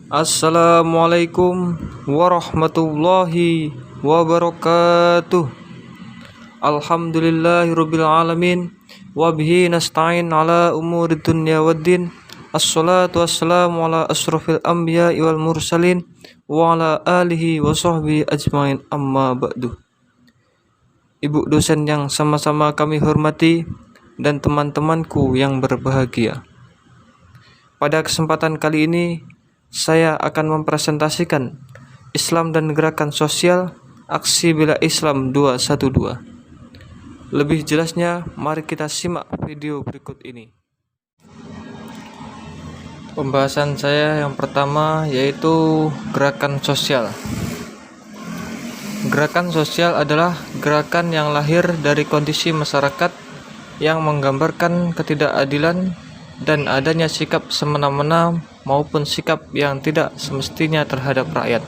Assalamualaikum warahmatullahi wabarakatuh. Alhamdulillahirabbil alamin wa bihi nasta'in ala umurid dunya waddin. Assalatu wassalamu ala asrofil anbiya'i wal mursalin wa ala alihi wa sahbihi ajmain, amma ba'du. Ibu dosen yang sama-sama kami hormati dan teman-temanku yang berbahagia. Pada kesempatan kali ini saya akan mempresentasikan Islam dan Gerakan Sosial Aksi Bela Islam 212. Lebih jelasnya, mari kita simak video berikut ini. Pembahasan saya yang pertama yaitu gerakan sosial. Gerakan sosial adalah gerakan yang lahir dari kondisi masyarakat yang menggambarkan ketidakadilan dan adanya sikap semena-mena maupun sikap yang tidak semestinya terhadap rakyat,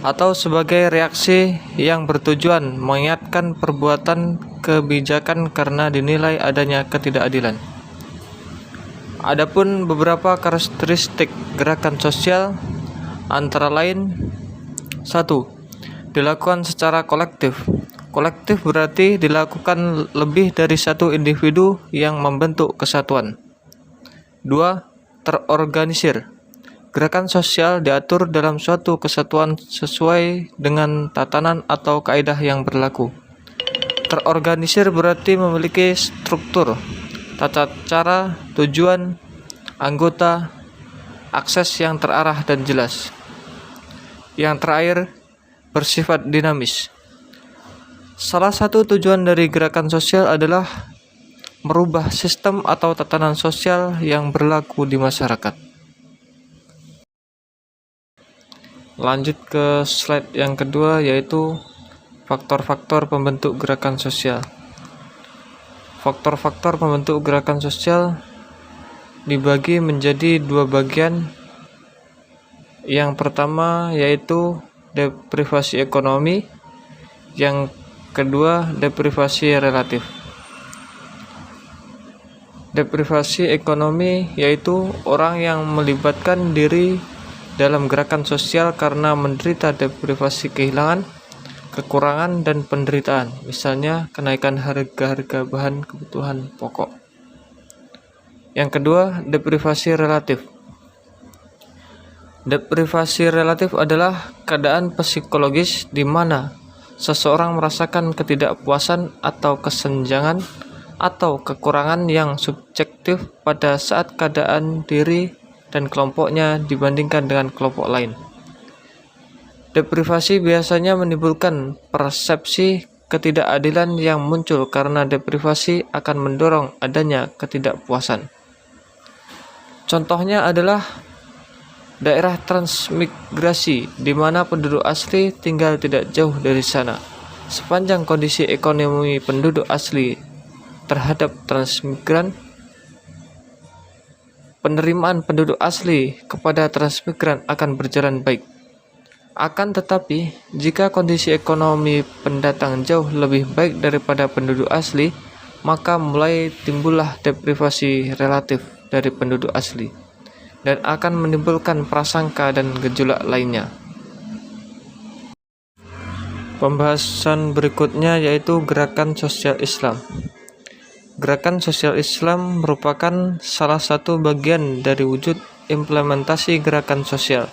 atau sebagai reaksi yang bertujuan mengingatkan perbuatan kebijakan karena dinilai adanya ketidakadilan. Adapun beberapa karakteristik gerakan sosial antara lain: 1. Dilakukan secara kolektif. Kolektif berarti dilakukan lebih dari satu individu yang membentuk kesatuan. 2. Terorganisir. Gerakan sosial diatur dalam suatu kesatuan sesuai dengan tatanan atau kaidah yang berlaku. Terorganisir berarti memiliki struktur, tata cara, tujuan, anggota, akses yang terarah dan jelas. Yang terakhir, bersifat dinamis. Salah satu tujuan dari gerakan sosial adalah merubah sistem atau tatanan sosial yang berlaku di masyarakat. Lanjut ke slide yang kedua, yaitu faktor-faktor pembentuk gerakan sosial. Faktor-faktor pembentuk gerakan sosial dibagi menjadi dua bagian. Yang pertama yaitu deprivasi ekonomi, yang kedua deprivasi relatif. Deprivasi ekonomi yaitu orang yang melibatkan diri dalam gerakan sosial karena menderita deprivasi kehilangan, kekurangan, dan penderitaan, misalnya kenaikan harga-harga bahan kebutuhan pokok. Yang kedua, deprivasi relatif. Deprivasi relatif adalah keadaan psikologis di mana seseorang merasakan ketidakpuasan atau kesenjangan atau kekurangan yang subjektif pada saat keadaan diri dan kelompoknya dibandingkan dengan kelompok lain. Deprivasi biasanya menimbulkan persepsi ketidakadilan yang muncul karena deprivasi akan mendorong adanya ketidakpuasan. Contohnya adalah daerah transmigrasi di mana penduduk asli tinggal tidak jauh dari sana. Sepanjang kondisi ekonomi penduduk asli terhadap transmigran, penerimaan penduduk asli kepada transmigran akan berjalan baik. Akan tetapi, jika kondisi ekonomi pendatang jauh lebih baik daripada penduduk asli, maka mulai timbullah deprivasi relatif dari penduduk asli dan akan menimbulkan prasangka dan gejolak lainnya. Pembahasan berikutnya yaitu gerakan sosial Islam. Gerakan sosial Islam merupakan salah satu bagian dari wujud implementasi gerakan sosial.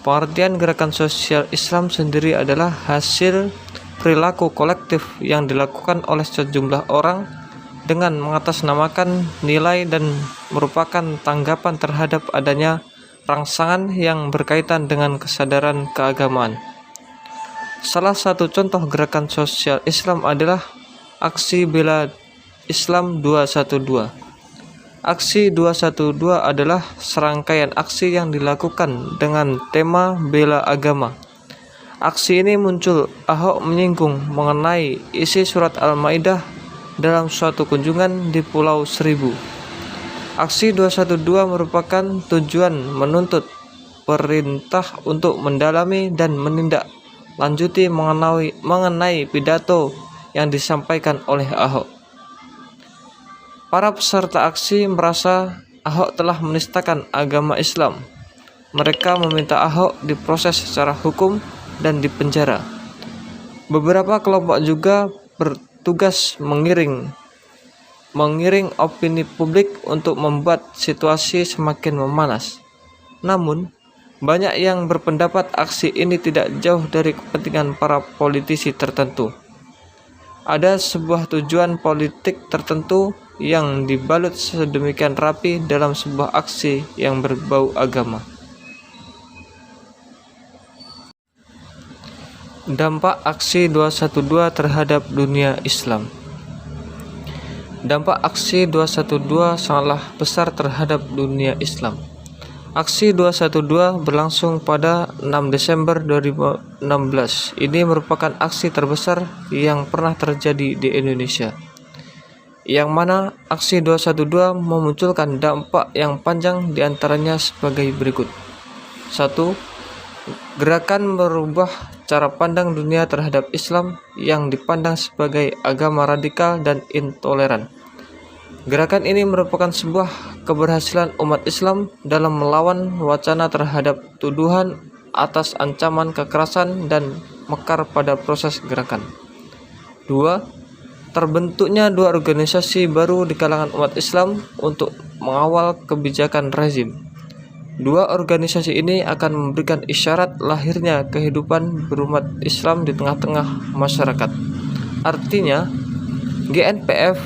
Pengertian gerakan sosial Islam sendiri adalah hasil perilaku kolektif yang dilakukan oleh sejumlah orang dengan mengatasnamakan nilai dan merupakan tanggapan terhadap adanya rangsangan yang berkaitan dengan kesadaran keagamaan. Salah satu contoh gerakan sosial Islam adalah Aksi Bela Islam 212. Aksi 212 adalah serangkaian aksi yang dilakukan dengan tema bela agama. Aksi ini muncul Ahok menyinggung mengenai isi surat Al-Maidah dalam suatu kunjungan di Pulau Seribu. Aksi 212 merupakan tujuan menuntut perintah untuk mendalami dan menindaklanjuti mengenai pidato yang disampaikan oleh Ahok. Para peserta aksi merasa Ahok telah menistakan agama Islam. Mereka meminta Ahok diproses secara hukum dan dipenjara. Beberapa kelompok juga bertugas mengiring opini publik untuk membuat situasi semakin memanas. Namun, banyak yang berpendapat aksi ini tidak jauh dari kepentingan para politisi tertentu. Ada sebuah tujuan politik tertentu yang dibalut sedemikian rapi dalam sebuah aksi yang berbau agama. Dampak aksi 212 terhadap dunia Islam. Dampak aksi 212 sangatlah besar terhadap dunia Islam. Aksi 212 berlangsung pada 6 Desember 2016. Ini merupakan aksi terbesar yang pernah terjadi di Indonesia, yang mana aksi 212 memunculkan dampak yang panjang, diantaranya sebagai berikut. 1. Gerakan merubah cara pandang dunia terhadap Islam yang dipandang sebagai agama radikal dan intoleran. Gerakan ini merupakan sebuah keberhasilan umat Islam dalam melawan wacana terhadap tuduhan atas ancaman kekerasan dan mekar pada proses gerakan. 2. Terbentuknya dua organisasi baru di kalangan umat Islam untuk mengawal kebijakan rezim. Dua organisasi ini akan memberikan isyarat lahirnya kehidupan berumat Islam di tengah-tengah masyarakat. Artinya, GNPF,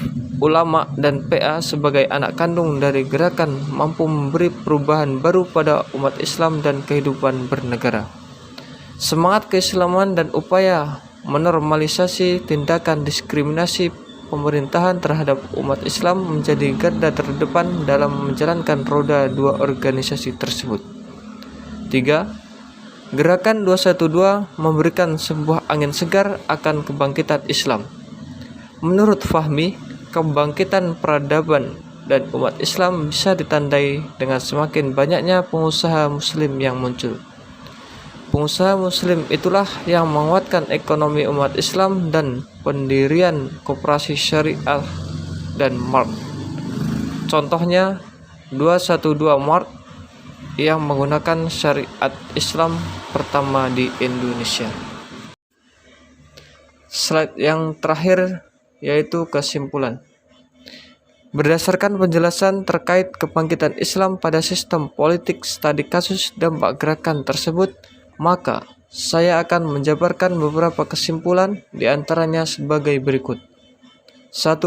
ulama, dan PA sebagai anak kandung dari gerakan mampu memberi perubahan baru pada umat Islam dan kehidupan bernegara. Semangat keislaman dan upaya menormalisasi tindakan diskriminasi pemerintahan terhadap umat Islam menjadi garda terdepan dalam menjalankan roda dua organisasi tersebut. 3. Gerakan 212 memberikan sebuah angin segar akan kebangkitan Islam. Menurut Fahmi, kebangkitan peradaban dan umat Islam bisa ditandai dengan semakin banyaknya pengusaha muslim yang muncul. Pengusaha muslim itulah yang menguatkan ekonomi umat Islam dan pendirian koperasi syariah dan Mart. Contohnya 212 Mart yang menggunakan syariat Islam pertama di Indonesia. Slide yang terakhir yaitu kesimpulan. Berdasarkan penjelasan terkait kebangkitan Islam pada sistem politik studi kasus dampak gerakan tersebut, maka saya akan menjabarkan beberapa kesimpulan, diantaranya sebagai berikut. 1.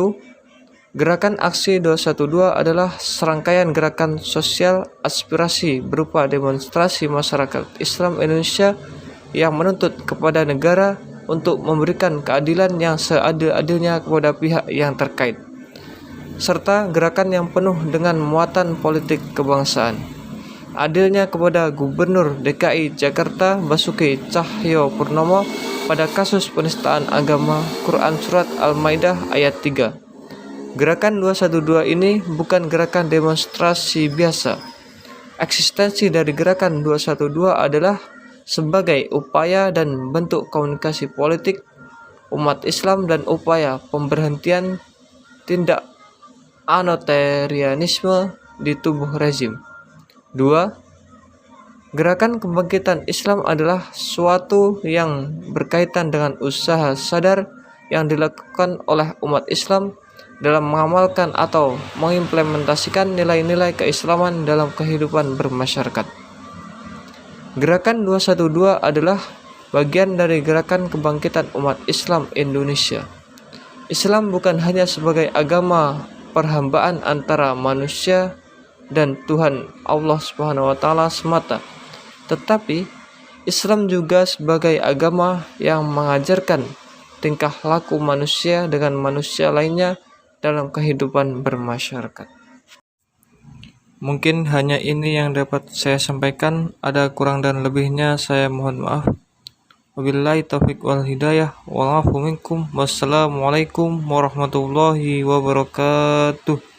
Gerakan aksi 212 adalah serangkaian gerakan sosial aspirasi berupa demonstrasi masyarakat Islam Indonesia yang menuntut kepada negara untuk memberikan keadilan yang seadil-adilnya kepada pihak yang terkait, serta gerakan yang penuh dengan muatan politik kebangsaan. Adilnya kepada Gubernur DKI Jakarta Basuki Cahayapurnama pada kasus penistaan agama Quran Surat Al-Maidah ayat 3. Gerakan 212 ini bukan gerakan demonstrasi biasa. Eksistensi dari gerakan 212 adalah sebagai upaya dan bentuk komunikasi politik umat Islam dan upaya pemberhentian tindak anoterianisme di tubuh rezim. 2. Gerakan kebangkitan Islam adalah suatu yang berkaitan dengan usaha sadar yang dilakukan oleh umat Islam dalam mengamalkan atau mengimplementasikan nilai-nilai keislaman dalam kehidupan bermasyarakat. Gerakan 212 adalah bagian dari gerakan kebangkitan umat Islam Indonesia. Islam bukan hanya sebagai agama perhambaan antara manusia dan Tuhan Allah Subhanahu wa taala semata, tetapi Islam juga sebagai agama yang mengajarkan tingkah laku manusia dengan manusia lainnya dalam kehidupan bermasyarakat. Mungkin hanya ini yang dapat saya sampaikan. Ada kurang dan lebihnya saya mohon maaf. Wabillahi taufiq wal hidayah. Wal afu minkum. Wassalamualaikum warahmatullahi wabarakatuh.